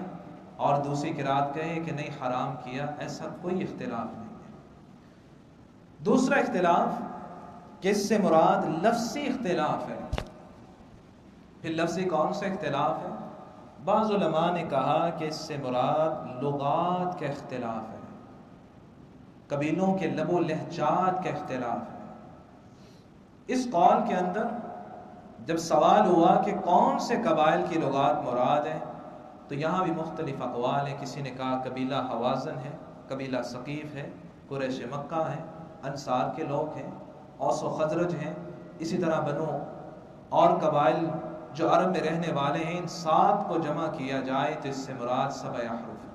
اور دوسری قرأت کہے کہ نہیں حرام کیا، ایسا کوئی اختلاف نہیں ہے. دوسرا اختلاف کہ اس سے مراد لفظی اختلاف ہے. پھر لفظی کون سا اختلاف ہے؟ بعض علماء نے کہا کہ اس سے مراد لغات کا اختلاف ہے، قبیلوں کے لب و لہجات کا اختلاف ہے. اس قول کے اندر جب سوال ہوا کہ کون سے قبائل کی لغات مراد ہیں تو یہاں بھی مختلف اقوال ہیں. کسی نے کہا قبیلہ حوازن ہے، قبیلہ ثقیف ہے، قریش مکہ ہے، انصار کے لوگ ہیں، اوس و خزرج ہیں، اسی طرح بنو اور قبائل جو عرب میں رہنے والے ہیں. ان 7 کو جمع کیا جائے تو اس سے مراد 7 احرف ہے.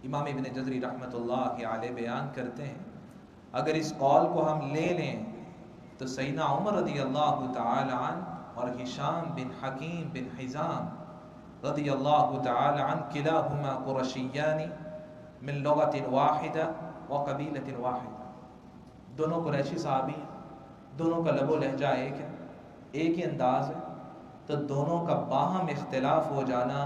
امام ابن جزری رحمۃ اللہ علیہ بیان کرتے ہیں اگر اس قول کو ہم لے لیں تو سیدنا عمر رضی اللہ تعالی عنہ اور ہشام بن حکیم بن حزام رضی اللہ تعالی عنہ کلاہما قرشیان من لغت واحدہ وقبیلۃ واحدہ، دونوں قریشی صحابی ہیں، دونوں کا لب و لہجہ ایک ہے، ایک ہی انداز ہے، تو دونوں کا باہم اختلاف ہو جانا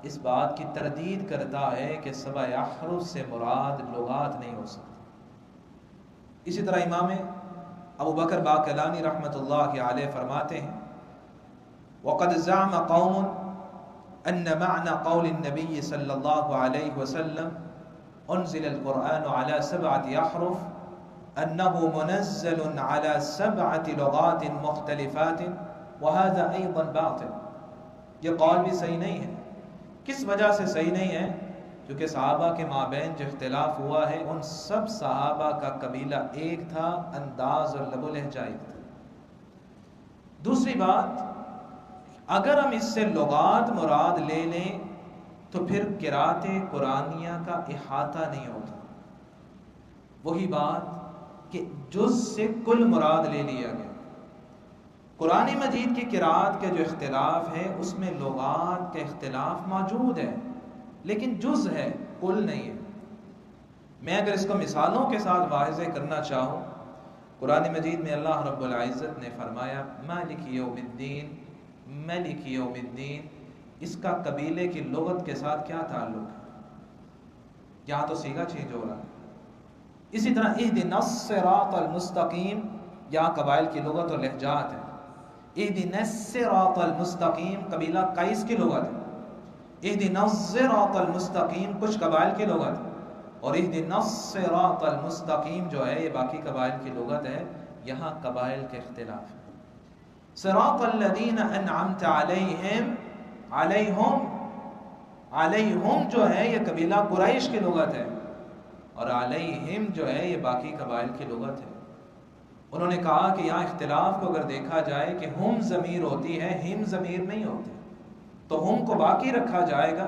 اس بات کی تردید کرتا ہے کہ 7 احرف سے مراد لغات نہیں ہو سکتی. اسی طرح امام ابو بکر باقلانی رحمۃ اللہ علیہ فرماتے ہیں وَقَدْ زَعْمَ قَوْمٌ أَنَّ مَعْنَى قَوْلِ النَّبِيِّ صلی اللہ علیہ وسلم أُنزِلَ الْقُرْآنُ عَلَى 7 أحرف أَنَّهُ مُنَزَّلٌ عَلَى 7 لغات مختلفات وَهَذَا أَيْضًا باطل. یہ قول بھی صحیح نہیں ہے. کس وجہ سے صحیح نہیں ہے؟ کیونکہ صحابہ کے مابین جو اختلاف ہوا ہے ان سب صحابہ کا قبیلہ ایک تھا، انداز اور لب و لہجہ ایک تھا. دوسری بات، اگر ہم اس سے لغات مراد لے لیں تو پھر قرأت قرآنیہ کا احاطہ نہیں ہوتا. وہی بات کہ جز سے کل مراد لے لیا گیا. قرآن مجید کی قرأت کے جو اختلاف ہے اس میں لغات کا اختلاف موجود ہے لیکن جز ہے، کل نہیں ہے. میں اگر اس کو مثالوں کے ساتھ واضح کرنا چاہوں، قرآن مجید میں اللہ رب العزت نے فرمایا مالک یوم الدین، مالک یوم الدین، اس کا قبیلے کی لغت کے ساتھ کیا تعلق ہے؟ یہاں تو صیغہ چینج ہو رہا ہے. اسی طرح اہدنا الصراط المستقیم، یہاں قبائل کی لغت اور لہجات ہے. اہدنا الصراط المستقیم قبیلہ قیس کی لغت ہے. اہدنا الصراط المستقیم کچھ قبائل کی لغت ہے. اور اہدنا الصراط المستقیم جو ہے یہ باقی قبائل کی لغت ہے. یہاں قبائل کے اختلاف ہے. صراط الذین انعمت علیہم، علیہم جو ہے یہ قبیلہ قریش کی لغت ہے، اور علیہم جو ہے یہ باقی قبائل کی لغت ہے. انہوں نے کہا کہ یہاں اختلاف کو اگر دیکھا جائے کہ ہم ضمیر ہوتی ہے، ہم ضمیر نہیں ہوتی، تو ہم کو باقی رکھا جائے گا.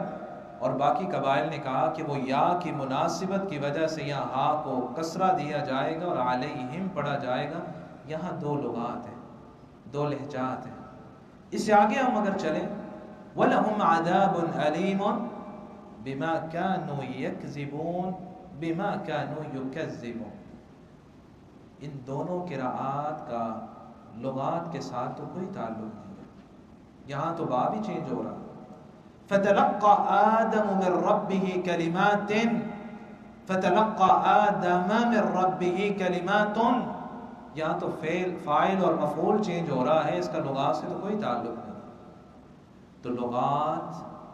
اور باقی قبائل نے کہا کہ وہ یا کی مناسبت کی وجہ سے یہاں ہا کو کسرہ دیا جائے گا اور علیہم پڑھا جائے گا. یہاں 2 لغات ہیں، 2 لہجات ہیں. اس سے آگے ہم اگر چلیں وَلَهُمْ عَذَابٌ أَلِيمٌ بِمَا كَانُوا يَكْذِبُونَ بِمَا كَانُوا يُكَذِّبُونَ. ان دونوں قراءات کا لغات کے ساتھ تو کوئی تعلق نہیں ہے. یہاں تو باب ہی چینج ہو رہا. فَتَلَقَّى آدَمُ مِن رَبِّهِ كَلِمَاتٍ فَتَلَقَّى آدَمَ مِن رَبِّهِ كَلِمَاتٌ. یہاں تو فاعل اور مفعول چینج ہو رہا ہے، اس کا لغات سے تو کوئی تعلق نہیں. تو لغات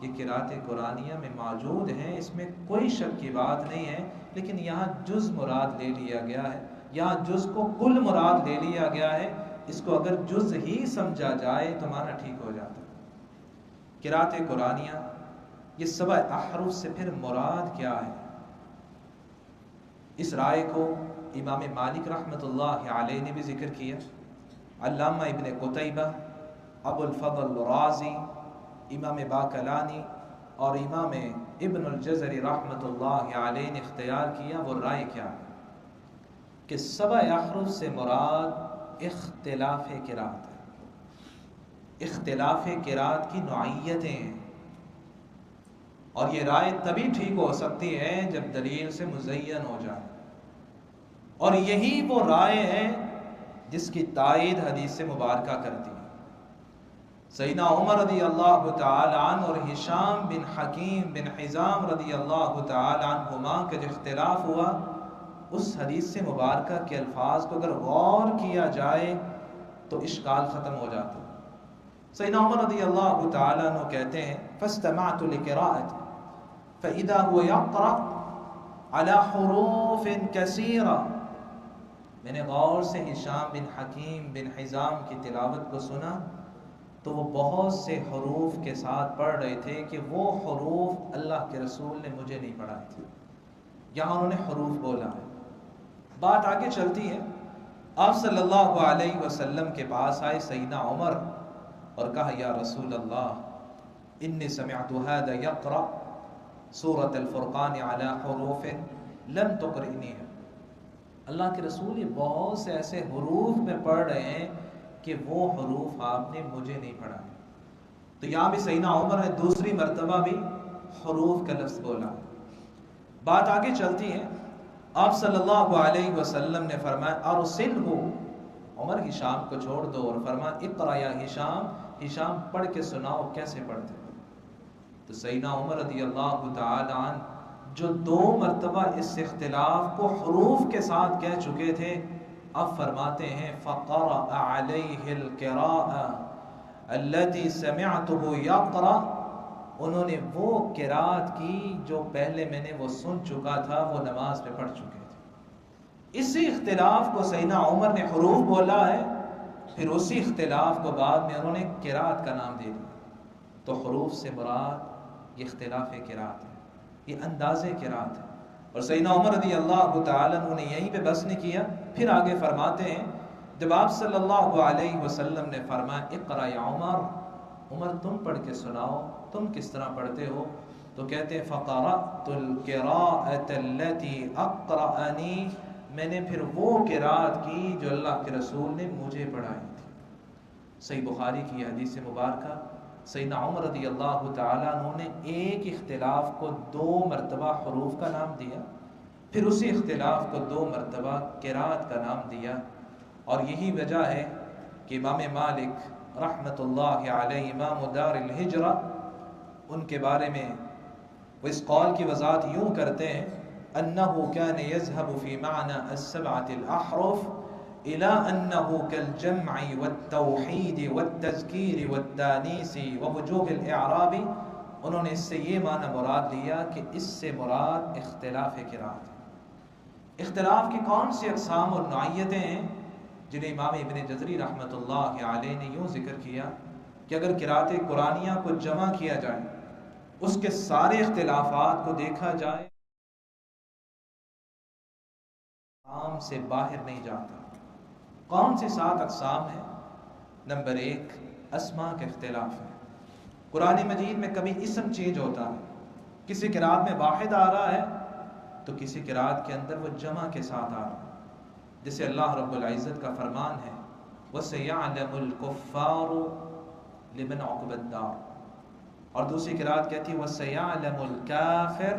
یہ قرأت قرآنیہ میں موجود ہیں، اس میں کوئی شک کی بات نہیں ہے، لیکن یہاں جز مراد لے لیا گیا ہے. یہاں جز کو کل مراد لے لیا گیا ہے. اس کو اگر جز ہی سمجھا جائے تو معنی ٹھیک ہو جاتا ہے. قرأت قرآنیہ یہ 7 احرف سے پھر مراد کیا ہے؟ اس رائے کو امام مالک رحمۃ اللہ علیہ نے بھی ذکر کیا، علامہ ابن قتیبہ، ابو الفضل رازی، امام باقلانی اور امام ابن الجزری رحمۃ اللہ علیہ نے اختیار کیا۔ وہ رائے کیا ہے کہ 7 احرف سے مراد اختلاف قرات ہے، اختلاف قرات کی نوعیتیں ہیں، اور یہ رائے تبھی ٹھیک ہو سکتی ہے جب دلیل سے مزین ہو جائے، اور یہی وہ رائے ہے جس کی تائید حدیث مبارکہ کرتی ہے۔ سیدنا عمر رضی اللہ تعالی عنہ اور ہشام بن حکیم بن حزام رضی اللہ تعالی عنہما کا جو اختلاف ہوا، اس حدیث مبارکہ کے الفاظ کو اگر غور کیا جائے تو اشکال ختم ہو جاتا ہے۔ سیدنا عمر رضی اللہ تعالی عنہ کہتے ہیں فاستمعت لقراءته فاذا هو يقرأ على حروف كثيرة، میں نے غور سے ہشام بن حکیم بن حزام کی تلاوت کو سنا تو وہ بہت سے حروف کے ساتھ پڑھ رہے تھے کہ وہ حروف اللہ کے رسول نے مجھے نہیں پڑھائے تھے۔ یہاں انہوں نے حروف بولا ہے۔ بات آگے چلتی ہے، آپ صلی اللہ علیہ وسلم کے پاس آئے سیدنا عمر اور کہا یا رسول اللہ انی سمعت هذا يقرأ سورة الفرقان على حروف لم تقرئنیها، اللہ کے رسول یہ بہت سے ایسے حروف میں پڑھ رہے ہیں کہ وہ حروف آپ نے مجھے نہیں پڑھائے۔ تو یہاں بھی سیدنا عمر نے دوسری مرتبہ بھی حروف کا لفظ بولا۔ بات آگے چلتی ہے، آپ صلی اللہ علیہ وسلم نے فرمایا ارسلہ، عمر ہشام کو چھوڑ دو، اور فرمایا اقرا یا ہشام، ہشام پڑھ کے سناؤ کیسے پڑھتے۔ تو سیدنا عمر رضی اللہ تعالی عنہ جو 2 مرتبہ اس اختلاف کو حروف کے ساتھ کہہ چکے تھے، اب فرماتے ہیں فقرأ علیہ القراءة التي سمعته يقرأ، انہوں نے وہ قرات کی جو پہلے میں نے وہ سن چکا تھا، وہ نماز میں پڑھ چکے تھے۔ اسی اختلاف کو سیدنا عمر نے حروف بولا ہے، پھر اسی اختلاف کو بعد میں انہوں نے قرات کا نام دے دیا۔ تو حروف سے مراد یہ اختلاف قرات ہے، یہ انداز قرات ہے، اور سیدنا عمر رضی اللہ تعالی عنہ نے یہیں پہ بس نہیں کیا، پھر آگے فرماتے ہیں جب آپ صلی اللہ علیہ وسلم نے فرمایا اقرا یا عمر، عمر تم پڑھ کے سناؤ تم کس طرح پڑھتے ہو، تو کہتے ہیں فقرأت القراءة التي اقرأنی، میں نے پھر وہ قرات کی جو اللہ کے رسول نے مجھے پڑھائی تھی۔ صحیح بخاری کی حدیث مبارکہ، سیدنا عمر رضی اللہ تعالیٰ عنہ نے ایک اختلاف کو 2 مرتبہ حروف کا نام دیا، پھر اسی اختلاف کو 2 مرتبہ قرات کا نام دیا، اور یہی وجہ ہے کہ امام مالک رحمۃ اللہ علیہ امام دار الہجرہ، ان کے بارے میں وہ اس قول کی وضاحت یوں کرتے ہیں انه كان يذهب في معنى السبعة الأحرف إلى أنه كالجمع والتوحيد والتذكير والتانيث ووجوه الإعراب، انہوں نے اس سے یہ معنی مراد لیا کہ اس سے مراد اختلاف قرات ہے۔ اختلاف کی کون سی اقسام اور نوعیتیں ہیں جنہیں امام ابن جزری رحمۃ اللہ علیہ نے یوں ذکر کیا کہ اگر قرات قرآنیہ کو جمع کیا جائے، اس کے سارے اختلافات کو دیکھا جائے، عام سے باہر نہیں جاتا۔ کون سی 7 اقسام ہیں؟ نمبر 1 اسماء کا اختلاف ہے۔ قرآن مجید میں کبھی اسم چینج ہوتا ہے، کسی قرات میں واحد آ رہا ہے تو کسی قرات کے اندر وہ جمع کے ساتھ آ رہا ہے، جسے اللہ رب العزت کا فرمان ہے وَسَيَعْلَمُ الْكُفَّارُ لِمَنْ عُقْبَى الدَّارِ، اور دوسری قرات کہتی ہے وَسَيَعْلَمُ الْكَافِرُ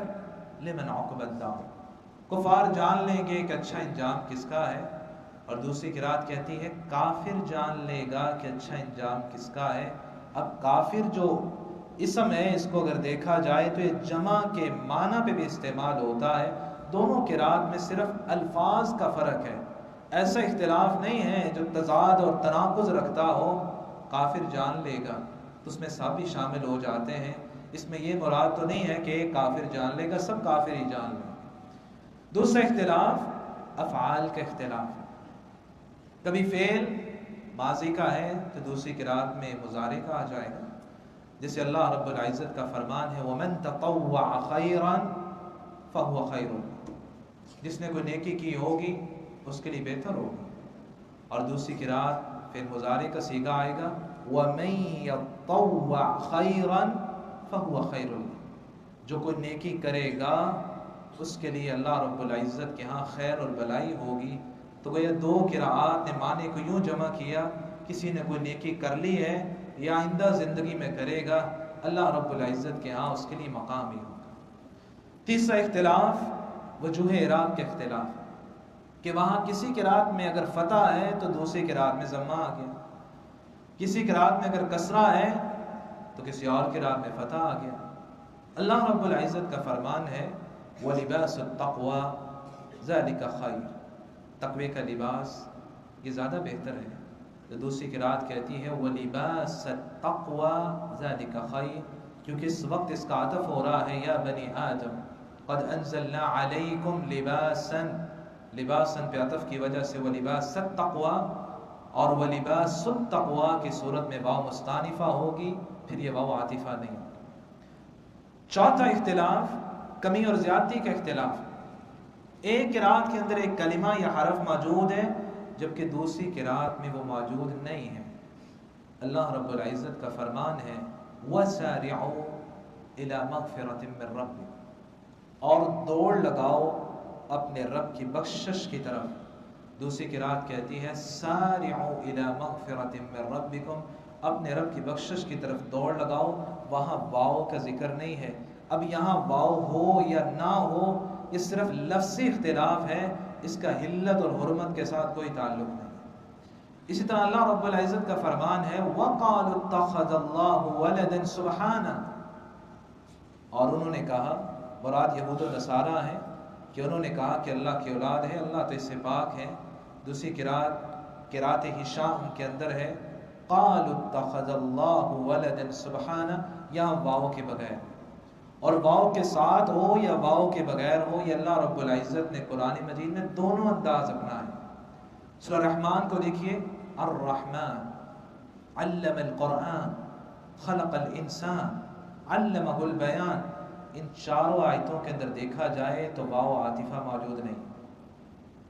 لِمَنْ عُقْبَى الدَّارِ، کفار جان لیں گے کہ اچھا انجام کس کا ہے، اور دوسری قرات کہتی ہے کافر جان لے گا کہ اچھا انجام کس کا ہے۔ اب کافر جو اسم ہے، اس کو اگر دیکھا جائے تو یہ جمع کے معنی پہ بھی استعمال ہوتا ہے، دونوں قرات میں صرف الفاظ کا فرق ہے، ایسا اختلاف نہیں ہے جو تضاد اور تناقض رکھتا ہو۔ کافر جان لے گا تو اس میں سب بھی شامل ہو جاتے ہیں، اس میں یہ مراد تو نہیں ہے کہ ایک کافر جان لے گا، سب کافر ہی جان لیں گے۔ دوسرا اختلاف افعال کا اختلاف ہے، کبھی فعل ماضی کا ہے تو دوسری قرات میں مضارع کا آ جائے گا، جسے اللہ رب العزت کا فرمان ہے وَمَن تَطَوَّعَ خَيْرًا فَهُوَ خَيْرٌ، جس نے کوئی نیکی کی ہوگی اس کے لیے بہتر ہوگی. اور دوسری قرات پھر مضارع کا صیغہ آئے گا وَمَن يَطَّوَّعْ خَيْرًا فَهُوَ خَيْرٌ لَهُ. جو کوئی نیکی کرے گا اس کے لیے اللہ رب العزت کے ہاں خیر اور بھلائی ہوگی. تو یہ دو قراءات نے معنی کو یوں جمع کیا، کسی نے کوئی نیکی کر لی ہے یا آئندہ زندگی میں کرے گا، اللہ رب العزت کے ہاں اس کے لیے مقام ہی ہوگا. تیسرا اختلاف وجوہ اعراب کے اختلاف، کہ وہاں کسی قرات میں اگر فتح ہے تو دوسری قرات میں ضمہ آ گیا، کسی قرات میں اگر کسرہ ہے تو کسی اور قرات میں فتح آ گیا. اللہ رب العزت کا فرمان ہے وَلِبَاسُ التَّقْوَى ذَلِكَ خَيْرٌ. تقوی کا لباس یہ زیادہ بہتر ہے. تو دوسری قرات کہتی ہے وَلِبَاسَ التَّقْوَى ذَلِكَ خَيْرٌ، کیونکہ اس وقت اس کا عطف ہو رہا ہے یا بنی آدم قد انزلنا علیکم لباسا، لباسا پہ عطف کی وجہ سے وَلِبَاسَ التَّقْوَى، اور وَلِبَاسُ التَّقْوَى کی صورت میں واو مستانفہ ہوگی، پھر یہ واو عاطفہ نہیں ہوگی. چوتھا اختلاف کمی اور زیادتی کا اختلاف. ایک قرات کے اندر ایک کلمہ یا حرف موجود ہے جبکہ دوسری قرات میں وہ موجود نہیں ہے. اللہ رب العزت کا فرمان ہے وَسَارِعُوا إِلَى مَغْفِرَةٍ مِّن رَبِّكُمْ، اور دوڑ لگاؤ اپنے رب کی بخشش کی طرف. دوسری قرات کہتی ہے سارعوا إِلَى مَغْفِرَةٍ مِّن رَبِّكُمْ، اپنے رب کی بخشش کی طرف دوڑ لگاؤ. وہاں واو کا ذکر نہیں ہے. اب یہاں واو ہو یا نہ ہو یہ صرف لفظی اختلاف ہے، اس کا حلت اور حرمت کے ساتھ کوئی تعلق نہیں. اسی طرح اللہ رب العزت کا فرمان ہے وَقَالُوا اتَّخَذَ اللَّهُ وَلَدًا سُبْحَانَهُ، اور انہوں نے کہا، مراد یہود و نصارہ ہیں، کہ انہوں نے کہا کہ اللہ کی اولاد ہے، اللہ تو اس سے پاک ہے. دوسری قرات ہشام کے اندر ہے قَالُوا اتَّخَذَ اللَّهُ وَلَدًا سُبْحَانَهُ، یہاں واو کے بغیر، اور واو کے ساتھ ہو یا واو کے بغیر ہو، یہ اللہ رب العزت نے قرآن مجید میں دونوں انداز اپنائے. سورہ رحمان کو دیکھیے الرحمن علم القرآن خلق الانسان علمہ البیان. ان چاروں آیتوں کے اندر دیکھا جائے تو واو عاطفہ موجود نہیں،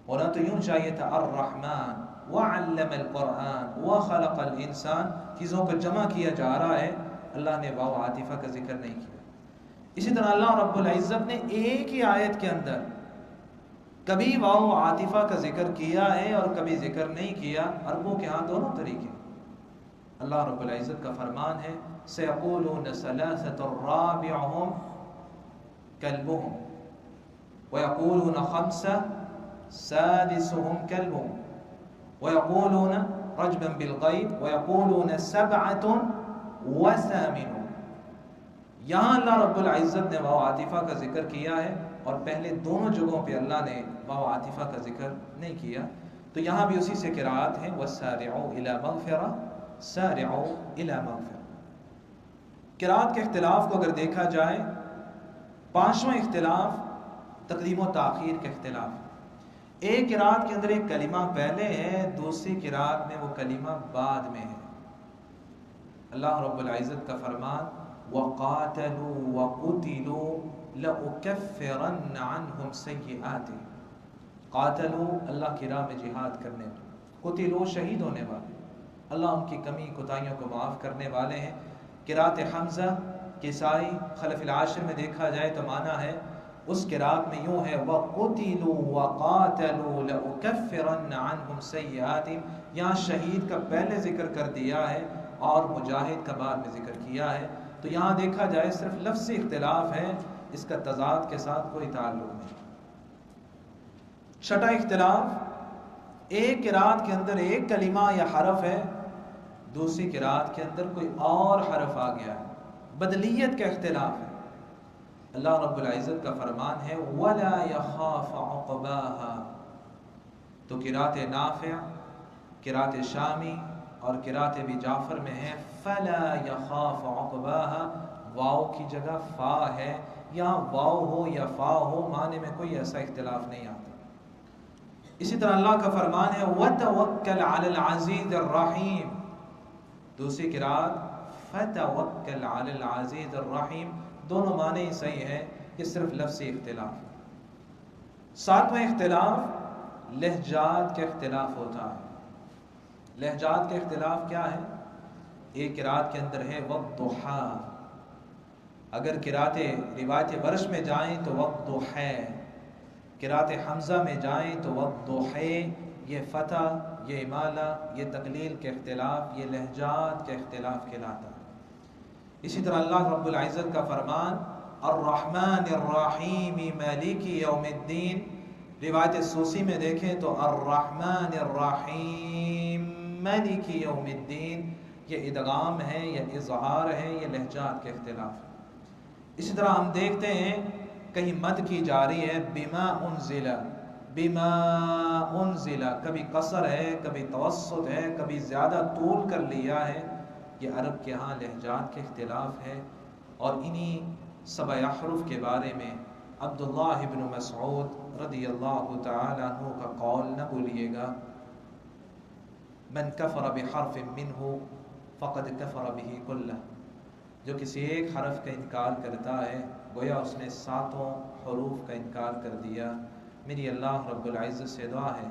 ہونا تو یوں چاہیے تھا الرحمن وعلم القرآن وخلق الانسان، چیزوں کو جمع کیا جا رہا ہے، اللہ نے واو عاطفہ کا ذکر نہیں کیا. اسی طرح اللہ رب العزت نے ایک ہی آیت کے اندر کبھی واو عاطفہ کا ذکر کیا ہے اور کبھی ذکر نہیں کیا. عربوں کے ہاں دونوں طریقے. اللہ رب العزت کا فرمان ہے سَيَقُولُونَ ثَلَاثَةٌ رَابِعُهُمْ كَلْبُهُمْ وَيَقُولُونَ خَمْسَةٌ سَادِسُهُمْ كَلْبُهُمْ وَيَقُولُونَ رَجْمًا بِالْغَيْبِ وَيَقُولُونَ سَبْعَةٌ وَثَامِنُهُمْ. یہاں اللہ رب العزت نے واو عاطفہ کا ذکر کیا ہے اور پہلے دونوں جگہوں پہ اللہ نے واو عاطفہ کا ذکر نہیں کیا. تو یہاں بھی اسی سے قرات ہیں وَسَارِعُوا إِلَى مَغْفِرَةٍ سَارِعُوا إِلَى مَغْفِرَةٍ. قرات کے اختلاف کو اگر دیکھا جائے، پانچواں اختلاف تقدیم و تاخیر کا اختلاف. ایک قرات کے اندر ایک کلمہ پہلے ہے، دوسری قرات میں وہ کلمہ بعد میں ہے. اللہ رب العزت کا فرمان وَقَاتَلُوا وَقُتِلُوا لَأُكَفِّرَنَّ عَنْهُمْ سَيِّئَاتِهِمْ. قاتلوا اللہ کی راہ میں جہاد کرنے والے، قتلوا شہید ہونے والے، اللہ ان کی کمی کوتاہیوں کو معاف کرنے والے ہیں. قرات حمزہ کسائی خلف العاشر میں دیکھا جائے تو معنی ہے، اس قرات میں یوں ہے وَقُتِلُوا وَقَاتَلُوا لَأُكَفِّرَنَّ عَنْهُمْ سَيِّئَاتِهِمْ. یہاں شہید کا پہلے ذکر کر دیا ہے اور مجاہد کا بعد میں ذکر کیا ہے. تو یہاں دیکھا جائے صرف لفظی اختلاف ہے، اس کا تضاد کے ساتھ کوئی تعلق نہیں. چھٹا اختلاف، ایک قرات کے اندر ایک کلمہ یا حرف ہے، دوسری قرات کے اندر کوئی اور حرف آ گیا ہے، بدلیت کا اختلاف ہے. اللہ رب العزت کا فرمان ہے وَلَا يَخَافَ عُقْبَاهَا. تو قرات نافع، قرات شامی اور قرات ابی جعفر میں ہے فَلَا يَخَافَ عُقْبَاهَا. واو کی جگہ فا ہے، یہاں واو ہو یا فا ہو معنی میں کوئی ایسا اختلاف نہیں آتا. اسی طرح اللہ کا فرمان ہے وَتَوَكَّلْ عَلَى الْعَزِيزِ الرَّحِيمِ. دوسری قرات فَتَوَكَّلْ عَلَى الْعَزِيزِ الرَّحِيمِ. دونوں معنی صحیح ہے، یہ صرف لفظی اختلاف. ساتواں اختلاف لہجات کے اختلاف ہوتا ہے۔ لہجات کے اختلاف کیا ہے؟ ایک قرات کے اندر ہے والضحیٰ، اگر قرات روایت ورش میں جائیں تو والضحیٰ، قرات حمزہ میں جائیں تو والضحیٰ، یہ فتح، یہ امالہ، یہ تقلیل کے اختلاف، یہ لہجات کے اختلاف کہلاتا ہے۔ اسی طرح اللہ رب العزت کا فرمان الرحمن الرحیم مالک یوم الدین، روایت سوسی میں دیکھیں تو الرحمن الرحیم مالک یوم الدین، یہ ادغام ہے، یہ اظہار ہے، یہ لہجات کے اختلاف ہے۔ اسی طرح ہم دیکھتے ہیں کہیں مد کی جاری ہے بما انزل، بما انزل، کبھی قصر ہے، کبھی توسط ہے، کبھی زیادہ طول کر لیا ہے، یہ عرب کے ہاں لہجات کے اختلاف ہے۔ اور انہی 7 احرف کے بارے میں عبداللہ ابن مسعود رضی اللہ تعالیٰ عنہ کا قول نہ بھولیے گا، من کفر بحرف منہ فقد کفر بہ کلہ، جو کسی ایک حرف کا انکار کرتا ہے گویا اس نے 7 حروف کا انکار کر دیا۔ میری اللہ رب العزت سے دعا ہے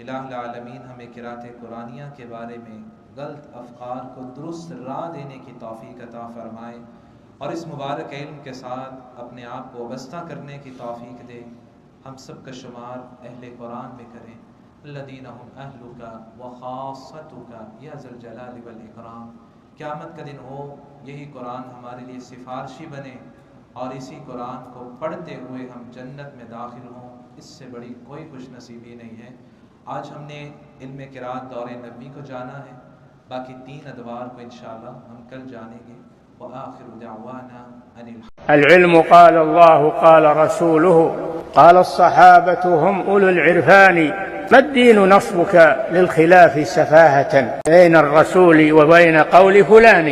الہ العالمین ہمیں قرات قرآنیہ کے بارے میں غلط افکار کو درست راہ دینے کی توفیق عطا فرمائے، اور اس مبارک علم کے ساتھ اپنے آپ کو وابستہ کرنے کی توفیق دے۔ ہم سب کا شمار اہل قرآن میں کریں، الذین هم اہلک وخاصتک یا ذا الجلال والاکرام۔ قیامت کا دن ہو یہی قرآن ہمارے لیے سفارشی بنے، اور اسی قرآن کو پڑھتے ہوئے ہم جنت میں داخل ہوں، اس سے بڑی کوئی خوش نصیبی نہیں ہے۔ آج ہم نے علم قرات دور نبی کو جانا ہے، باقی 3 ادوار کو انشاءاللہ ہم کل جانیں گے۔ وآخر دعوانا ان العلم قال الله قال رسوله قال الصحابة هم أولو العرفان، ما الدين نصبك للخلاف سفاهة بين الرسول وبين قول فلان.